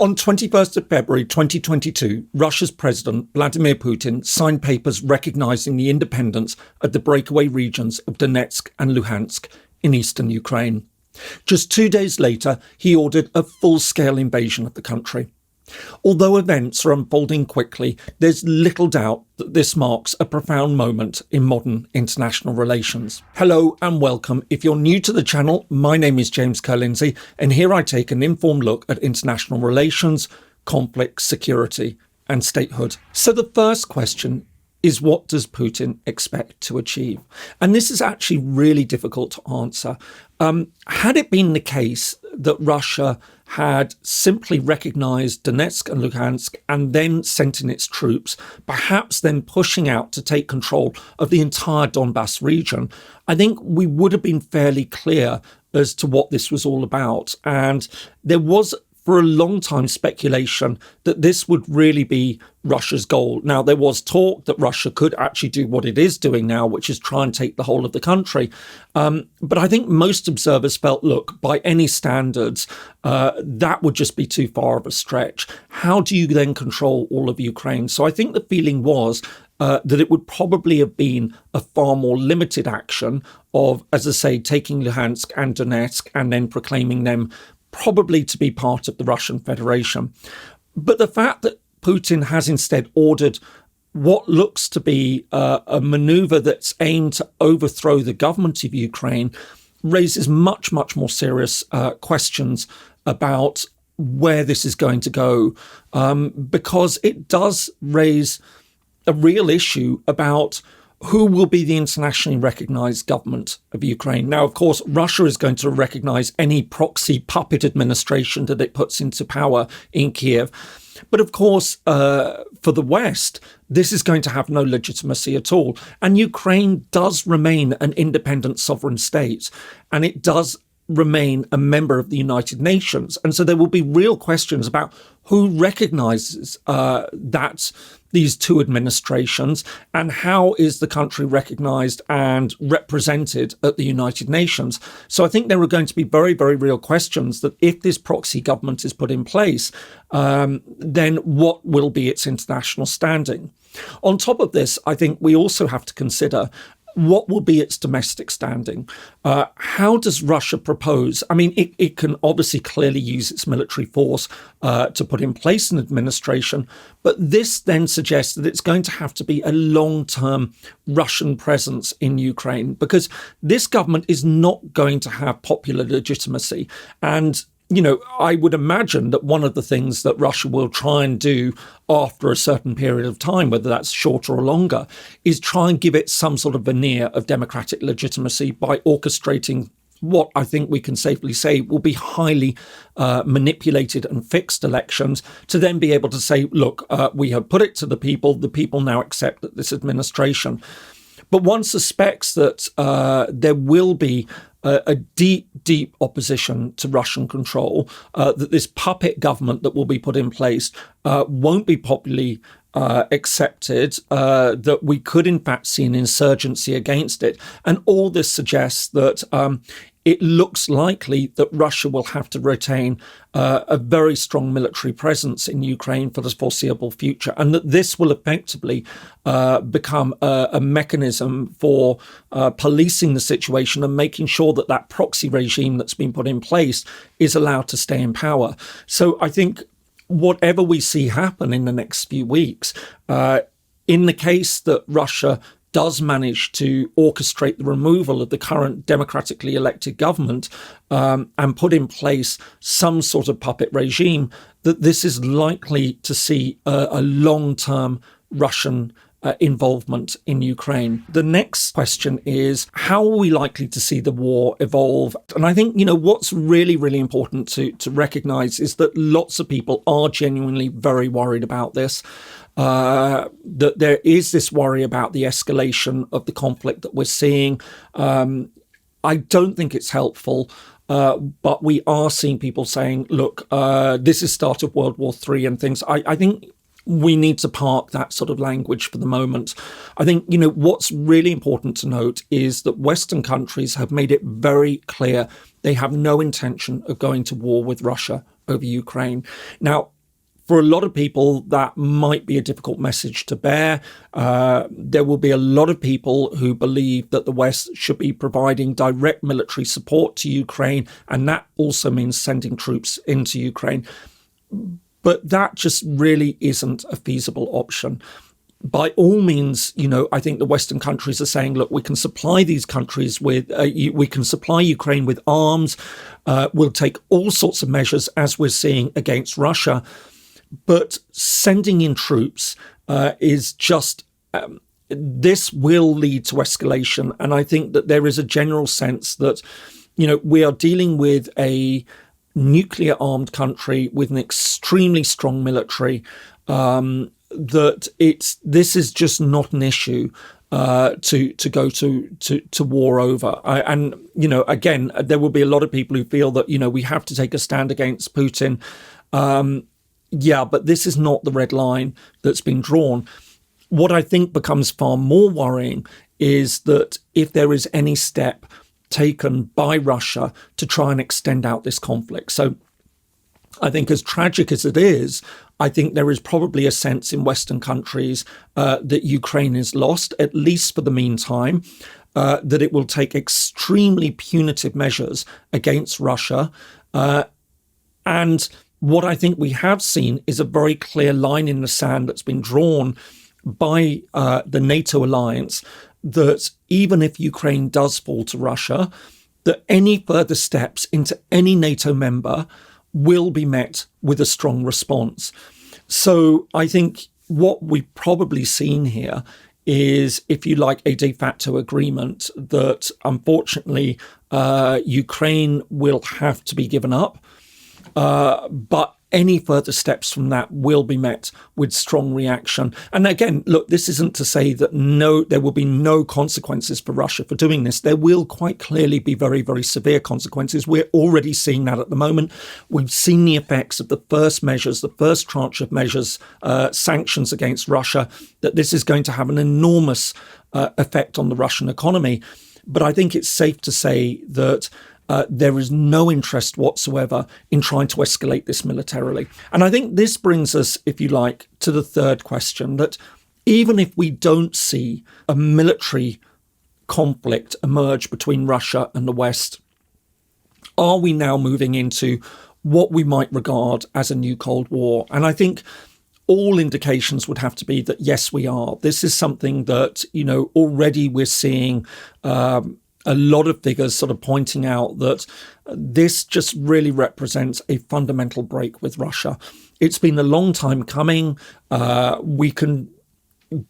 On 21st of February 2022, Russia's President Vladimir Putin signed papers recognizing the independence of the breakaway regions of Donetsk and Luhansk in eastern Ukraine. Just 2 days later, he ordered a full-scale invasion of the country. Although events are unfolding quickly, there's little doubt that this marks a profound moment in modern international relations. Hello and welcome. If you're new to the channel, my name is James Kerr-Lindsay, and here I take an informed look at international relations, conflict, security, and statehood. So the first question is, what does Putin expect to achieve? And this is actually really difficult to answer. Had it been the case that Russia had simply recognized Donetsk and Luhansk and then sent in its troops, perhaps then pushing out to take control of the entire Donbass region, I think we would have been fairly clear as to what this was all about. And there was for a long time speculation that this would really be Russia's goal. Now, there was talk that Russia could actually do what it is doing now, which is try and take the whole of the country. But I think most observers felt, look, by any standards, that would just be too far of a stretch. How do you then control all of Ukraine? So I think the feeling was that it would probably have been a far more limited action of, as I say, taking Luhansk and Donetsk and then proclaiming them probably to be part of the Russian Federation. But the fact that Putin has instead ordered what looks to be a maneuver that's aimed to overthrow the government of Ukraine raises much, much more serious questions about where this is going to go, because it does raise a real issue about who will be the internationally recognized government of Ukraine. Now, of course, Russia is going to recognize any proxy puppet administration that it puts into power in Kiev. But of course, for the West, this is going to have no legitimacy at all. And Ukraine does remain an independent sovereign state, and it does remain a member of the United Nations. And so there will be real questions about who recognizes that these two administrations, and how is the country recognized and represented at the United Nations. So I think there are going to be very, very real questions that if this proxy government is put in place, then what will be its international standing? On top of this, I think we also have to consider what will be its domestic standing? How does Russia propose? I mean, it can obviously clearly use its military force to put in place an administration, but this then suggests that it's going to have to be a long-term Russian presence in Ukraine, because this government is not going to have popular legitimacy. And you know, I would imagine that one of the things that Russia will try and do after a certain period of time, whether that's shorter or longer, is try and give it some sort of veneer of democratic legitimacy by orchestrating what I think we can safely say will be highly manipulated and fixed elections, to then be able to say, look, we have put it to the people now accept that this administration. But one suspects that there will be a deep, deep opposition to Russian control, that this puppet government that will be put in place won't be popularly accepted, that we could in fact see an insurgency against it. And all this suggests that it looks likely that Russia will have to retain a very strong military presence in Ukraine for the foreseeable future, and that this will effectively become a mechanism for policing the situation and making sure that that proxy regime that's been put in place is allowed to stay in power. So I think whatever we see happen in the next few weeks, in the case that Russia does manage to orchestrate the removal of the current democratically elected government and put in place some sort of puppet regime, that this is likely to see a long-term Russian involvement in Ukraine. The next question is, how are we likely to see the war evolve? And I think, you know, what's really, really important to recognize is that lots of people are genuinely very worried about this. That there is this worry about the escalation of the conflict that we're seeing. I don't think it's helpful, but we are seeing people saying, look, this is start of World War III and things. I think we need to park that sort of language for the moment. I think, you know, what's really important to note is that Western countries have made it very clear they have no intention of going to war with Russia over Ukraine. Now, for a lot of people, that might be a difficult message to bear. There will be a lot of people who believe that the West should be providing direct military support to Ukraine, and that also means sending troops into Ukraine. But that just really isn't a feasible option. By all means, I think the Western countries are saying, look, we can supply these countries with, we can supply Ukraine with arms. We'll take all sorts of measures, as we're seeing against Russia. But sending in troops is just, this will lead to escalation. And I think that there is a general sense that, we are dealing with a nuclear armed country with an extremely strong military, that this is just not an issue to go to war over. Again, there will be a lot of people who feel that, we have to take a stand against Putin. Yeah, but this is not the red line that's been drawn. What I think becomes far more worrying is that if there is any step taken by Russia to try and extend out this conflict. So I think, as tragic as it is, I think there is probably a sense in Western countries that Ukraine is lost, at least for the meantime, that it will take extremely punitive measures against Russia. And what I think we have seen is a very clear line in the sand that's been drawn by the NATO alliance, that even if Ukraine does fall to Russia, that any further steps into any NATO member will be met with a strong response. So I think what we've probably seen here is, if you like, a de facto agreement that unfortunately Ukraine will have to be given up. But any further steps from that will be met with strong reaction. And again, look, this isn't to say that there will be no consequences for Russia for doing this. There will quite clearly be very, very severe consequences. We're already seeing that at the moment. We've seen the effects of the first measures, the first tranche of measures, sanctions against Russia, that this is going to have an enormous effect on the Russian economy. But I think it's safe to say that there is no interest whatsoever in trying to escalate this militarily. And I think this brings us, if you like, to the third question, that even if we don't see a military conflict emerge between Russia and the West, are we now moving into what we might regard as a new Cold War? And I think all indications would have to be that, yes, we are. This is something that, already we're seeing a lot of figures sort of pointing out that this just really represents a fundamental break with Russia. It's been a long time coming. We can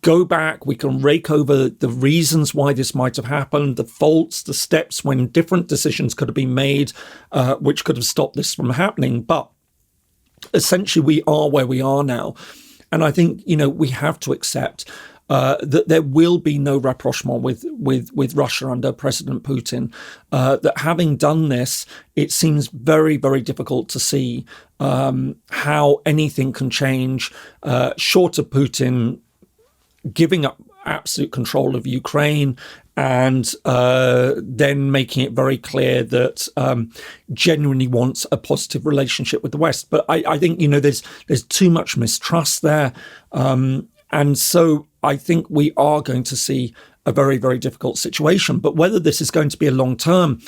go back, we can rake over the reasons why this might have happened, the faults, the steps when different decisions could have been made, which could have stopped this from happening. But essentially, we are where we are now. And I think, we have to accept that there will be no rapprochement with Russia under President Putin. That having done this, it seems very, very difficult to see how anything can change, short of Putin giving up absolute control of Ukraine and then making it very clear that genuinely wants a positive relationship with the West. But I think, there's too much mistrust there. And so I think we are going to see a very, very difficult situation. But whether this is going to be a long term,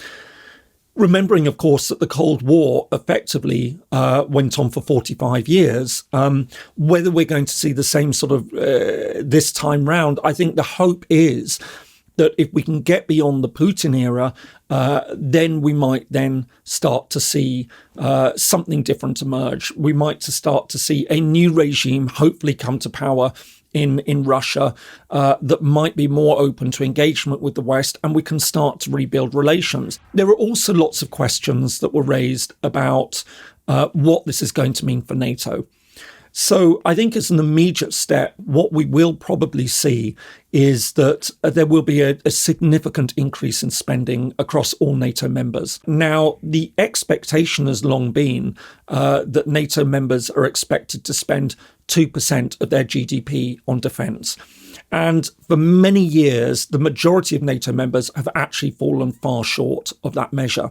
remembering, of course, that the Cold War effectively went on for 45 years, whether we're going to see the same sort of this time round, I think the hope is that if we can get beyond the Putin era, then we might then start to see something different emerge. We might start to see a new regime hopefully come to power in Russia that might be more open to engagement with the West, and we can start to rebuild relations. There are also lots of questions that were raised about what this is going to mean for NATO. So I think as an immediate step, what we will probably see is that there will be a significant increase in spending across all NATO members. Now, the expectation has long been that NATO members are expected to spend 2% of their GDP on defence. And for many years, the majority of NATO members have actually fallen far short of that measure.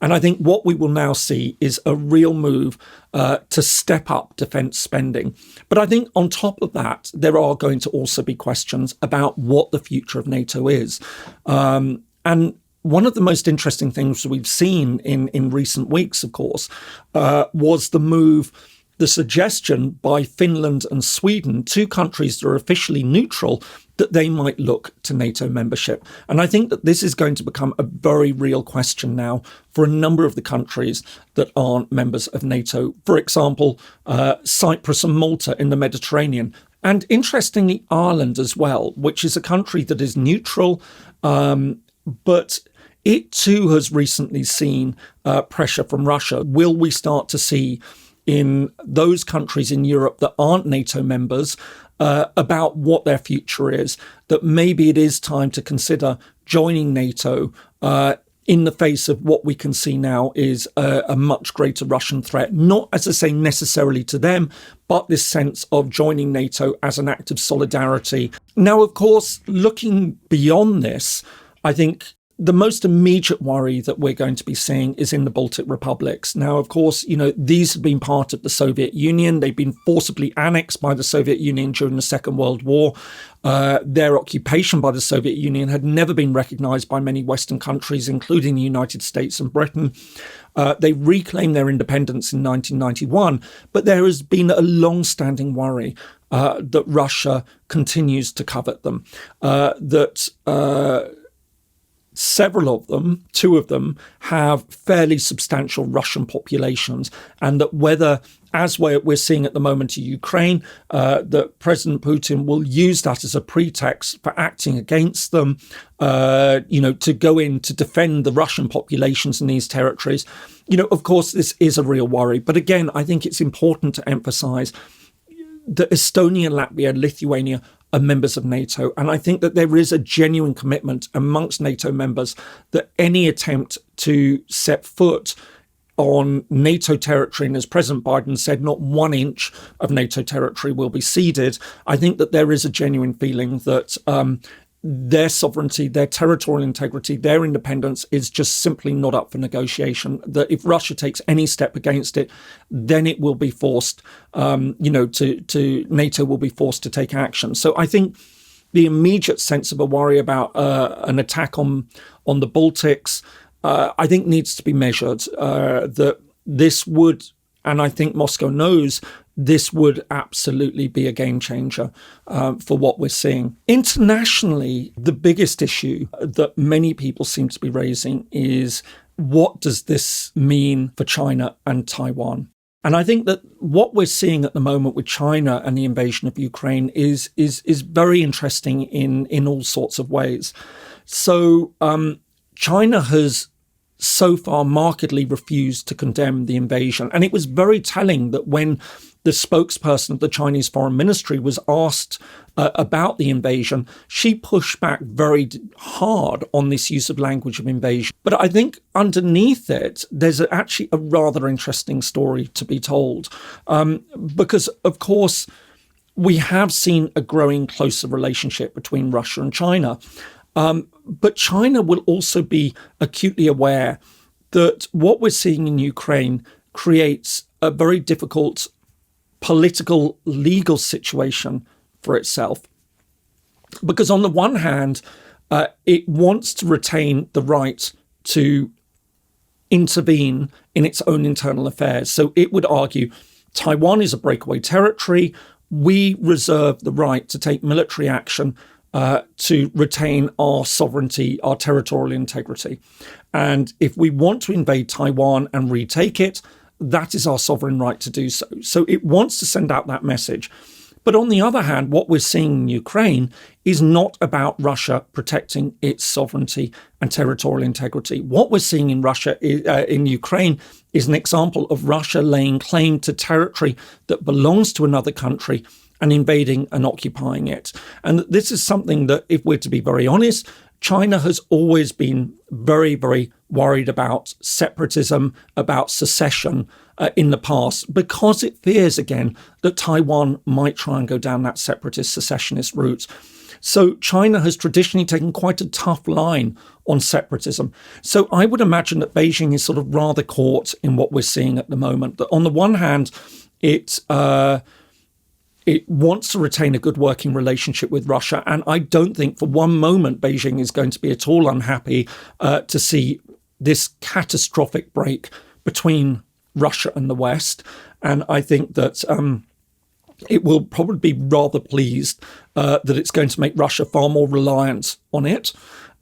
And I think what we will now see is a real move to step up defence spending. But I think on top of that, there are going to also be questions about what the future of NATO is. And one of the most interesting things we've seen in recent weeks, of course, was the suggestion by Finland and Sweden, two countries that are officially neutral, that they might look to NATO membership. And I think that this is going to become a very real question now for a number of the countries that aren't members of NATO. For example, Cyprus and Malta in the Mediterranean. And interestingly, Ireland as well, which is a country that is neutral, but it too has recently seen pressure from Russia. Will we start to see in those countries in Europe that aren't NATO members about what their future is, that maybe it is time to consider joining NATO in the face of what we can see now is a much greater Russian threat, not, as I say, necessarily to them, but this sense of joining NATO as an act of solidarity. Now, of course, looking beyond this, I think the most immediate worry that we're going to be seeing is in the Baltic republics. Now, of course, these have been part of the Soviet Union. They've been forcibly annexed by the Soviet Union during the Second World War. Their occupation by the Soviet Union had never been recognized by many Western countries, including the United States and Britain. They reclaimed their independence in 1991, but there has been a long-standing worry that Russia continues to covet them, several of them, two of them, have fairly substantial Russian populations, and that whether, as we're seeing at the moment in Ukraine, that President Putin will use that as a pretext for acting against them, to go in to defend the Russian populations in these territories. Of course, this is a real worry. But again, I think it's important to emphasize that Estonia, Latvia, Lithuania are members of NATO. And I think that there is a genuine commitment amongst NATO members that any attempt to set foot on NATO territory, and as President Biden said, not 1 inch of NATO territory will be ceded. I think that there is a genuine feeling that their sovereignty, their territorial integrity, their independence is just simply not up for negotiation. That if Russia takes any step against it, then it will be forced, NATO will be forced to take action. So I think the immediate sense of a worry about an attack on the Baltics, I think needs to be measured. That this would, and I think Moscow knows, this would absolutely be a game changer for what we're seeing. Internationally, the biggest issue that many people seem to be raising is, what does this mean for China and Taiwan? And I think that what we're seeing at the moment with China and the invasion of Ukraine is very interesting in all sorts of ways. So China has so far markedly refused to condemn the invasion. And it was very telling that when the spokesperson of the Chinese Foreign Ministry was asked about the invasion, she pushed back very hard on this use of language of invasion. But I think underneath it, there's actually a rather interesting story to be told. Because, of course, we have seen a growing closer relationship between Russia and China. But China will also be acutely aware that what we're seeing in Ukraine creates a very difficult political, legal situation for itself. Because on the one hand, it wants to retain the right to intervene in its own internal affairs. So it would argue Taiwan is a breakaway territory. We reserve the right to take military action to retain our sovereignty, our territorial integrity. And if we want to invade Taiwan and retake it, that is our sovereign right to do so. So it wants to send out that message. But on the other hand, what we're seeing in Ukraine is not about Russia protecting its sovereignty and territorial integrity. What we're seeing in in Ukraine is an example of Russia laying claim to territory that belongs to another country and invading and occupying it. And this is something that, if we're to be very honest, China has always been very, very worried about separatism, about secession in the past, because it fears, again, that Taiwan might try and go down that separatist secessionist route. So China has traditionally taken quite a tough line on separatism. So I would imagine that Beijing is sort of rather caught in what we're seeing at the moment. That on the one hand, it wants to retain a good working relationship with Russia. And I don't think for one moment Beijing is going to be at all unhappy to see this catastrophic break between Russia and the West. And I think that it will probably be rather pleased that it's going to make Russia far more reliant on it.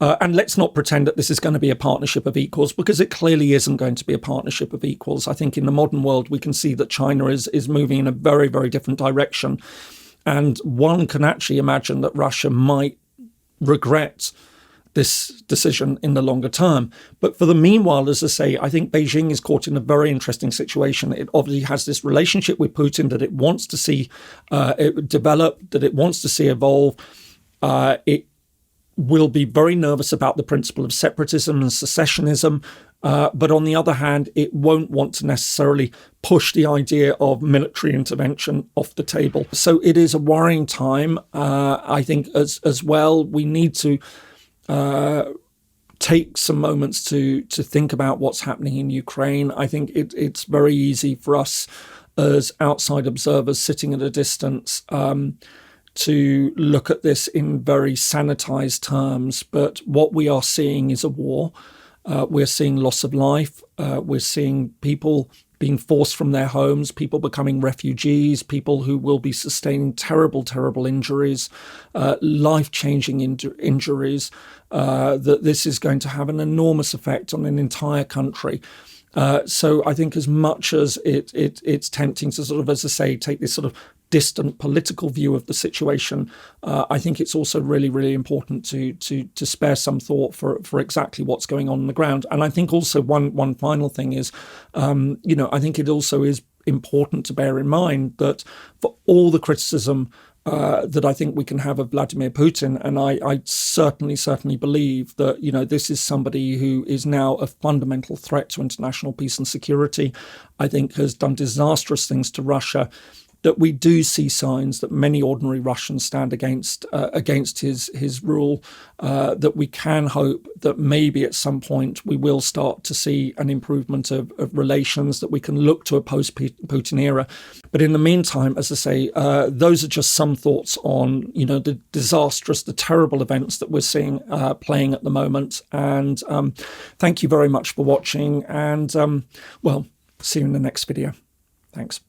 And let's not pretend that this is going to be a partnership of equals, because it clearly isn't going to be a partnership of equals. I think in the modern world, we can see that China is moving in a very, very different direction. And one can actually imagine that Russia might regret this decision in the longer term. But for the meanwhile, as I say, I think Beijing is caught in a very interesting situation. It obviously has this relationship with Putin that it wants to see it develop, that it wants to see evolve. It will be very nervous about the principle of separatism and secessionism. But on the other hand, it won't want to necessarily push the idea of military intervention off the table. So it is a worrying time. I think as well, we need to take some moments to think about what's happening in Ukraine. I think it's very easy for us as outside observers sitting at a distance to look at this in very sanitized terms. But what we are seeing is a war. We're seeing loss of life. We're seeing people being forced from their homes, people becoming refugees, people who will be sustaining terrible, terrible injuries, life-changing injuries, that this is going to have an enormous effect on an entire country. So I think as much as it's tempting to sort of, as I say, take this sort of distant political view of the situation, I think it's also really, really important to spare some thought for exactly what's going on the ground. And I think also one final thing is, I think it also is important to bear in mind that for all the criticism that I think we can have of Vladimir Putin, and I certainly believe that, this is somebody who is now a fundamental threat to international peace and security, I think has done disastrous things to Russia, that we do see signs that many ordinary Russians stand against his rule, that we can hope that maybe at some point we will start to see an improvement of relations, that we can look to a post-Putin era. But in the meantime, as I say, those are just some thoughts on, the disastrous, the terrible events that we're seeing playing at the moment. And thank you very much for watching. And, see you in the next video. Thanks.